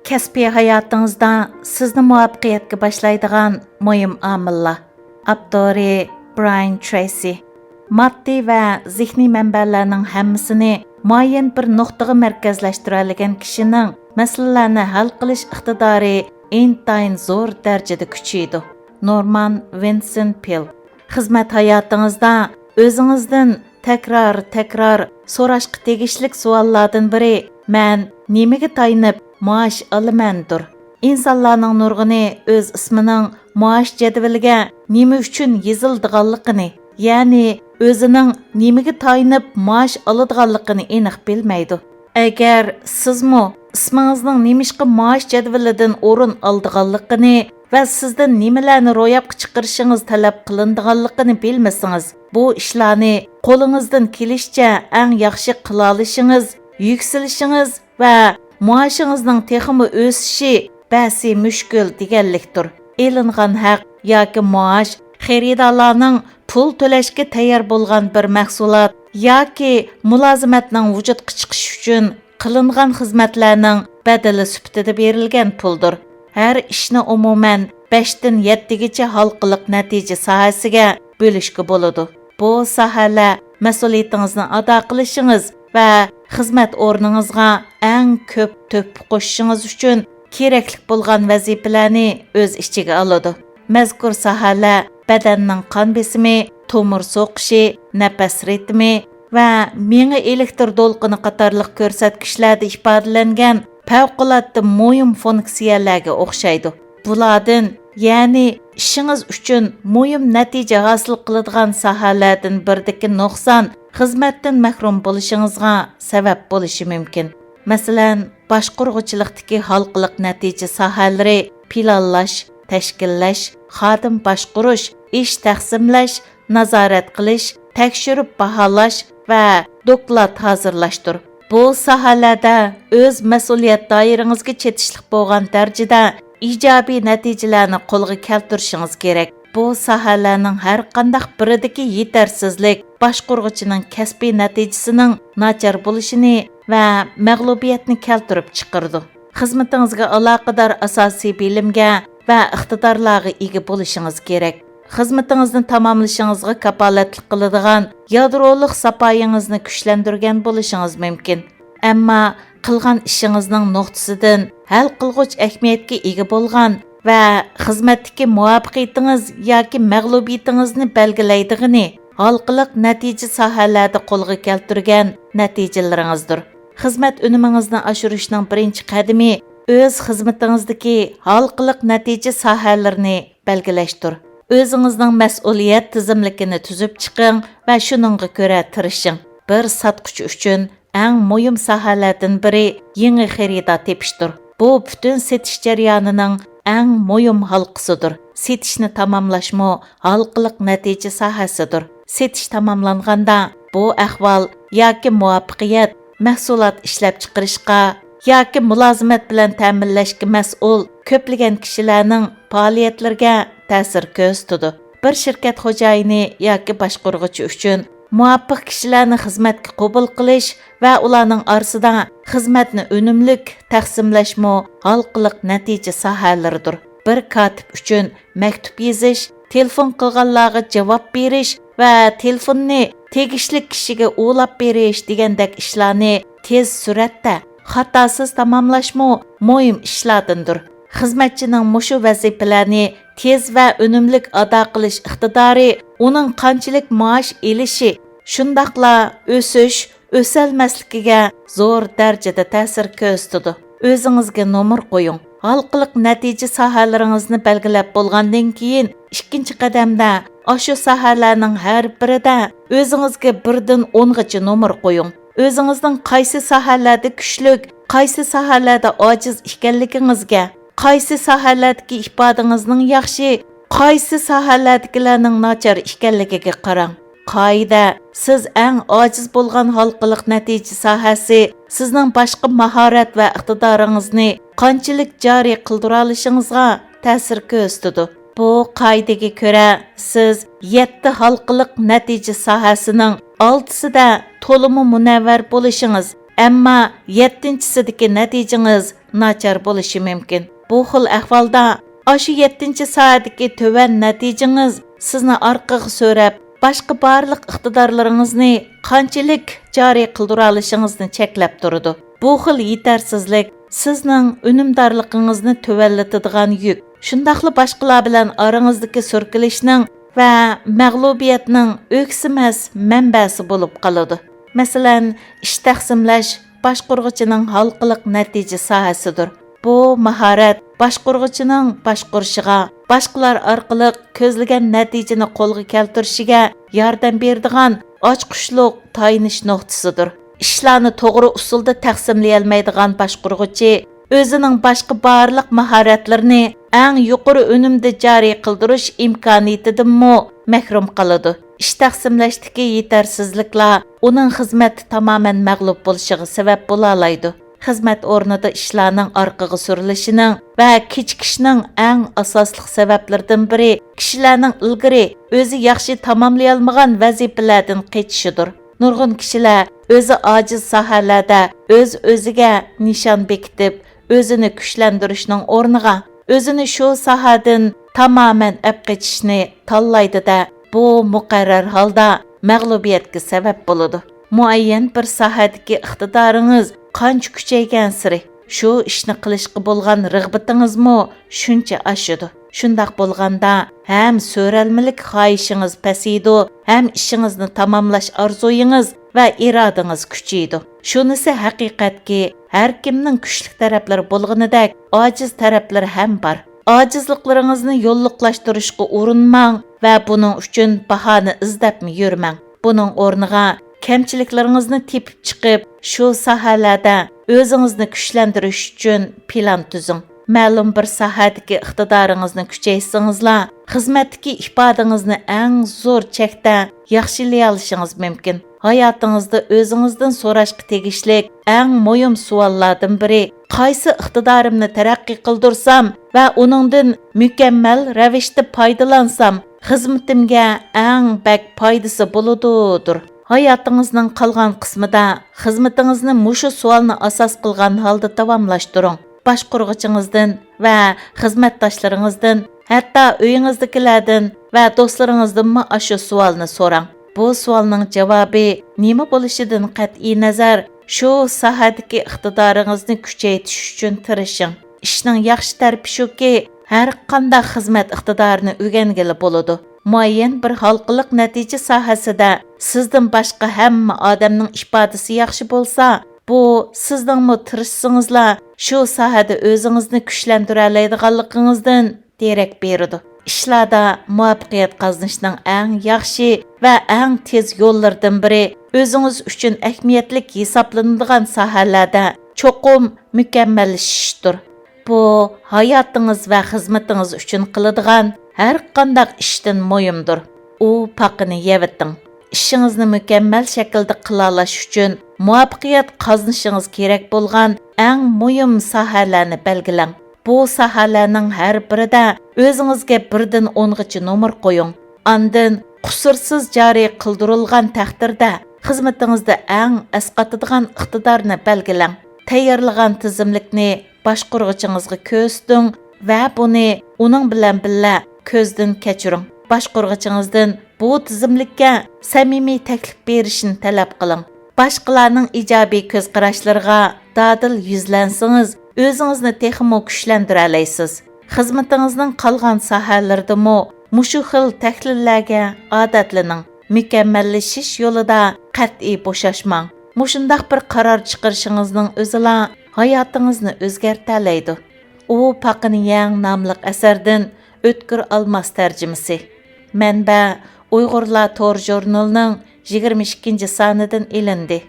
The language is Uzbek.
كەسپىي ھاياتىڭىزدا سىزنى مۇۋەپپىقيەتكه başlaydigan مۇھىم ئامىللار. ئاپتورى براين چرەيسى. Maddi və zihni mənbələrinin həmmisini müəyyən bir nöqtəyə mərkəzləşdirələyən kişinin məsələlərini həll qilish iqtidarı intayın zor dərəcədə küçüyüdü. Norman Vincent Peale. Xizmət həyatınızda özünüzdən təkrar so'rashqa tegishlik savollardan biri "Mən nimaga tayinib maaş alamandır?" İnsanlarning nurg'uni o'z ismining maaş jadvaliga nima uchun yozildiganligini, ya'ni o'zining nimaga tayinib maaş oladiganligini aniq bilmaydi. Agar sizmi ismingizning nimishqa maaş jadvalidan o'rin oldiganligini va sizdan nimalarni ro'yobga chiqarishingiz talab qilindiganligini bilmasangiz, bu ishlarni qo'lingizdan kelishicha eng yaxshi qila olishingiz, yukselishingiz va maoshingizning texmi o'sishi ba'zi mushkul deganlikdir. Elingan haq yoki maosh xaridorlarning pul to'lashga tayyor bo'lgan bir mahsulot yoki mulozimatning vujudga chiqishi uchun qilingan xizmatlarning badali sifatida berilgan puldir. Her ishni umuman 5dan 7gacha halqiliq natija sohasiga bo'lishga bo'ladi. Bu sohalar mas'uliyatingizni ado qilishingiz va xizmat o'rningizga eng ko'p to'p qo'shishingiz uchun kerakli bo'lgan vazifalarni o'z ichiga oladi. Mazkur sohalar badanning qon besimi, tomir so'qishi, nafas ritmi va miya elektr to'lqini qatorliq ko'rsatkichlarda ifodalangan favqulodda muhim funksiyalarga o'xshaydi. Bulardan, ya'ni ishingiz uchun muhim natija hosil qiladigan sohalardan birdagi nuqson xizmatdan mahrum bo'lishingizga sabab bo'lishi mumkin. Masalan, boshqaruvchilikdagi xalqliq natija sohalari planlash, tashkillash, xodim boshqarish, ish taqsimlash, nazorat qilish, tekshirib baholash va doklad hozirlashdir. Bu sohalarda o'z mas'uliyat doiringizga chetishlik bo'lgan darajada ijobiy natijalarni qo'lga keltirishingiz kerak. Bu sohalarning har qanday biridagi yetarsizlik boshqaruvchining kasbiy natijasining nachar bo'lishini va mag'lubiyatni keltirib chiqardi. Xizmatingizga aloqador asosiy bilimga va iqtidorlarga ega bo'lishingiz kerak. Xizmatingizni tamomlashingizga kapolatlik qiladigan yadroliq sapoyingizni kuchlantirgan bo'lishingiz mumkin. Ammo qilgan ishingizning nuqtasidan hal qilg'uch ahamiyatga ega bo'lgan va xizmatdagi muvaffaqiyatingiz yoki mag'lubiyatingizni belgilaydigani halqiliq natija sohalarida qo'lga keltirgan natijalaringizdir. Xizmat unumingizni oshirishning birinchi qadami o'z xizmatingizdagi halqiliq natija sohalarini belgilashdir. O'zingizning mas'uliyat tizimligini tuzib chiqing va shuningga ko'ra tirishing. Bir sotquchi uchun eng muhim sohalardan biri yangi xaridor tepishdir. Bu butun setish jarayonining eng muhim halqasidir. Setishni tamomlashmo halqiliq natija sohasidir. Setish tamomlanganda bu ahvol yoki muvaffaqiyat mahsulot ishlab chiqarishga yoki mulozimat bilan ta'minlashga mas'ul ko'plagan kishilarning faoliyatlariga ta'sir ko'rsatadi. Bir shirkat xo'jayini yoki boshqaruvchi uchun muvaffaq kishilarni xizmatga qabul qilish va ularning orasida xizmatni unumli taqsimlashmo halqiliq natija sohalaridir. Bir katib uchun maktub yozish, telefon qilganlarga javob berish va telefonni tegishli kishiga ulab berish degandek ishlarni tez suratda xatosiz tamomlashmo muhim ishlardandir. Xizmatchining mushu vazifalarni tez va unumli ado qilish iqtidori uning qanchalik maosh elishi, shundaqla o'sish, o'salmasligiga zo'r darajada ta'sir ko'rsatadi. O'zingizga nomer qo'ying. Halqiliq natija sohalaringizni belgilab bo'lgandan keyin ikkinchi qadamda shu sohalarning har birida o'zingizga 1dan 10gacha nomer qo'ying. O'zingizning qaysi sohalarda kuchlik, qaysi sohalarda ojiz ekanligingizga, qaysi sohalardagi ifodangizning yaxshi, qaysi sohalardagilarning nachar ekanligiga qarang. Qoida, siz eng ojiz bo'lgan halqiliq natija sohasi sizning boshqa mahorat va iqtidoringizni qanchalik joriy qildira olishingizga ta'sir ko'rsatadi. Bu qoidaga ko'ra siz 7 halqiliq natija sohasining 6sida to'liq munavvar bo'lishingiz, ammo 7-sidagi natijangiz nachar bo'lishi mumkin. Bu xil ahvolda aşı 7-ci soatdagi tövan natijangiz sizni orqaga so'rab, boshqa barliq iqtidorlaringizni qanchalik joriy qildira olishingizni cheklab turadi. Bu xil yetarsizlik sizning unumdorligingizni tovanlatadigan yuk. Shundaqla boshqalar bilan orangizdagi so'rkilishning va mag'lubiyatning o'ksimas manbasi bo'lib qoladi. Masalan, ish taqsimlash boshqurg'ichining halqiliq natija sohasidir. Bu mahorat boshqurg'ichining boshqurishiga, boshqalar orqali ko'zlagan natijani qo'lga keltirishiga yordam beradigan ochqushliq tayinish nuqtasidir. Ishlarni to'g'ri usulda taqsimlay olmaydigan boshqurg'ichi o'zining boshqa barliq mahoratlarini eng yuqori unumda joriy qildirish imkoniyatidan mahrum qoladi. Ish taqsimlashdagi yetarsizliklar uning xizmati tamoman mag'lub bo'lishiga sabab bo'la oladi. Xizmat o'rnida ishlarning orqaga surilishining va kechikishning eng asosli sabablaridan biri kishilarning ilgari o'zi yaxshi tamomlay olmagan vazifalardan qechishidir. Nurg'un kishilar o'zi ojiz sohalarda o'z-o'ziga nishon bekitib, o'zini kuchlantirishning o'rniga o'zini shu sohadan tamoman ap qechishni tanlaydi-da, bu muqarrar holda mag'lubiyatga sabab bo'ladi. Muayyan bir sohadagi iqtidoringiz qancha kuchaygan siri shu ishni qilishga bo'lgan rag'batingizmi shuncha oshadi. Shundaq bo'lganda ham so'ralmalik xohishingiz pasaydi, ham ishingizni tamomlash orzuyingiz va irodangiz kuchaydi. Shunisi haqiqatki, har kimning kuchli taraflari bo'lganidek ojiz taraflari ham bor. Ojizliklaringizni yo'lliqlashtirishga urinmang va buning uchun bahona izlabmi yurmang. Buning o'rniga kamchiliklaringizni tepib chiqib, shu sohalarda o'zingizni kuchlantirish uchun plan tuzing. Ma'lum bir sohadagi iqtidoringizni kuchaytirsangizlar, xizmatdagi ifodangizni eng zo'r chekda yaxshilay olishingiz mumkin. Hayotingizda o'zingizdan so'rashga tegishli eng muhim savollardan biri: qaysi iqtidorimni taraqqiy qildirsam va uningdan mukammal ravishda foydalansam, xizmatimga eng bak foydasi bo'ladidir. Hayotingizning qolgan qismida xizmatingizni mushu savolni asos qilgan holda davomlashtiring. Boshqurg'ichingizdan va xizmatdoshlaringizdan, hatto uyingizdagilardan va do'stlaringizdan shu savolni so'rang. Bu savolning javobi nima bo'lishidan qat'iy nazar, shu sohadagi iqtidoringizni kuchaytirish uchun tirishing. Ishning yaxshi tarafi shuki, har qanday xizmat iqtidorini o'rgangili bo'ladi. Muayyan bir xalqiliq natija sohasida sizdan boshqa hamma odamning ifodasi yaxshi bo'lsa, bu sizning tirishsingizlar shu sohada o'zingizni kuchlantira oladiganligingizdan derak beradi. Ishlarda muvaffaqiyat qozonishning eng yaxshi va eng tez yo'llaridan biri o'zingiz uchun ahamiyatli hisoblanadigan sohalarda cho'qim mukammallashishdir. Bu hayotingiz va xizmatingiz uchun qiladigan har qanday ishdan muhimdir. U paqini yeviting. İşingizni mukammal shaklda qila olish uchun muvaffaqiyat qozonishingiz kerak bo'lgan eng muhim sohalarni belgilang. Bu sohalarning har birida o'zingizga 1dan 10gacha nomer qo'ying. Ondan qusursiz joriy qildirilgan taqdirda xizmatingizda eng asqatadigan iqtidorni belgilang. Tayyorlagan tizimlikni boshqurg'ichingizga ko'rsating va buni uning bilan birga ko'zdan kechiring. Boshqurg'ichingizdan bu tizimlikka samimiy taklif berishni talab qiling. Boshqalarning ijobiy ko'z qarashlariga dadil yuzlansangiz, o'zingizni texmo kuchlantira olasiz. Xizmatingizning qolgan sohalaridami mushu xil takliflarga odatlaning. Mukammallashish yo'lida qat'iy bo'shashmang. Mushundaq bir qaror chiqarishingizning o'zila hayotingizni o'zgartira oladi. U Paqini Yang nomli asardan o'tkir olmas tarjimasi. Mەnbە: ئۇيغۇرلار تور ژورنىلىنىڭ 22 سانىدىن ئېلىندى.